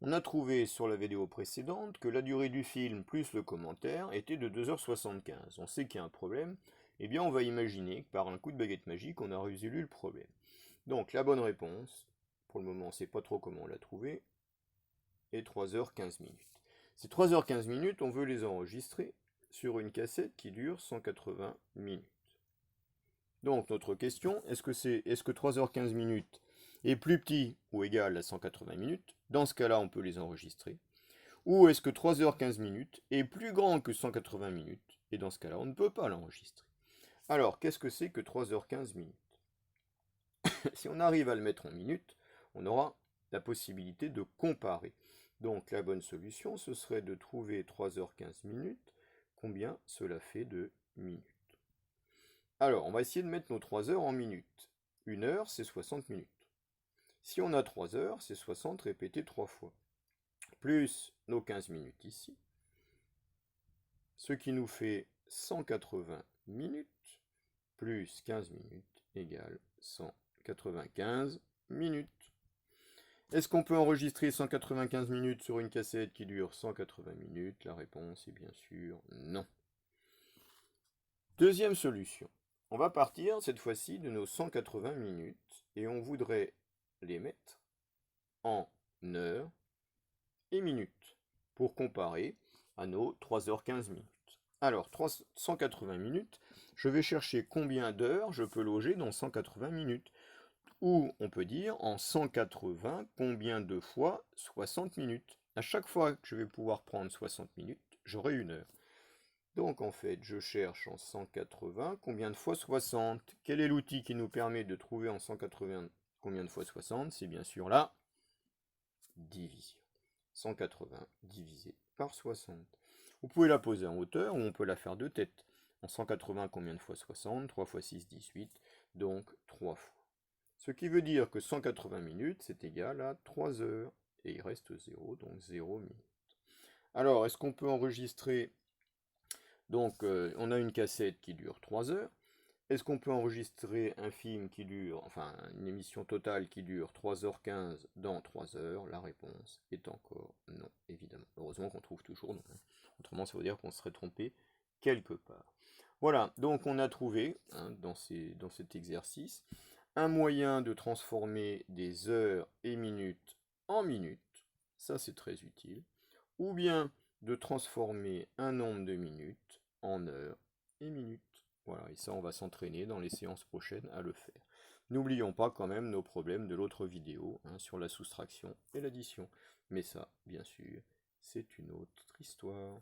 On a trouvé sur la vidéo précédente que la durée du film plus le commentaire était de 2h75. On sait qu'il y a un problème. Eh bien, on va imaginer que par un coup de baguette magique, on a résolu le problème. Donc, la bonne réponse, pour le moment, on ne sait pas trop comment on l'a trouvée, est 3h15 minutes. Ces 3h15 minutes, on veut les enregistrer sur une cassette qui dure 180 minutes. Donc, notre question, est-ce que 3h15 minutes est plus petit ou égal à 180 minutes? Dans ce cas-là, on peut les enregistrer. Ou est-ce que 3h15 minutes est plus grand que 180 minutes? Et dans ce cas-là, on ne peut pas l'enregistrer. Alors, qu'est-ce que c'est que 3h15 minutes? Si on arrive à le mettre en minutes, on aura la possibilité de comparer. Donc, la bonne solution, ce serait de trouver 3h15 minutes, combien cela fait de minutes. Alors, on va essayer de mettre nos 3 heures en minutes. Une heure, c'est 60 minutes. Si on a 3 heures, c'est 60 répété 3 fois. Plus nos 15 minutes ici. Ce qui nous fait 180 minutes, plus 15 minutes, égale 195 minutes. Est-ce qu'on peut enregistrer 195 minutes sur une cassette qui dure 180 minutes? La réponse est bien sûr non. Deuxième solution. On va partir cette fois-ci de nos 180 minutes et on voudrait les mettre en heures et minutes pour comparer à nos 3h15 minutes. Alors, 180 minutes, je vais chercher combien d'heures je peux loger dans 180 minutes. Ou on peut dire en 180 combien de fois 60 minutes. À chaque fois que je vais pouvoir prendre 60 minutes, j'aurai une heure. Donc en fait, je cherche en 180 combien de fois 60. Quel est l'outil qui nous permet de trouver en 180 combien de fois 60? C'est bien sûr la division. 180 divisé par 60. Vous pouvez la poser en hauteur ou on peut la faire de tête. En 180 combien de fois 60? 3 fois 6, 18. Donc 3 fois. Ce qui veut dire que 180 minutes, c'est égal à 3 heures. Et il reste 0, donc 0 minutes. Alors, est-ce qu'on peut enregistrer... Donc, on a une cassette qui dure 3 heures. Est-ce qu'on peut enregistrer un film qui dure, enfin, une émission totale qui dure 3h15 dans 3 heures? La réponse est encore non, évidemment. Heureusement qu'on trouve toujours non. Autrement, ça veut dire qu'on serait trompé quelque part. Voilà, donc on a trouvé, dans cet exercice, un moyen de transformer des heures et minutes en minutes. Ça, c'est très utile. Ou bien de transformer un nombre de minutes en heures et minutes. Voilà, et ça, on va s'entraîner dans les séances prochaines à le faire. N'oublions pas quand même nos problèmes de l'autre vidéo sur la soustraction et l'addition. Mais ça, bien sûr, c'est une autre histoire.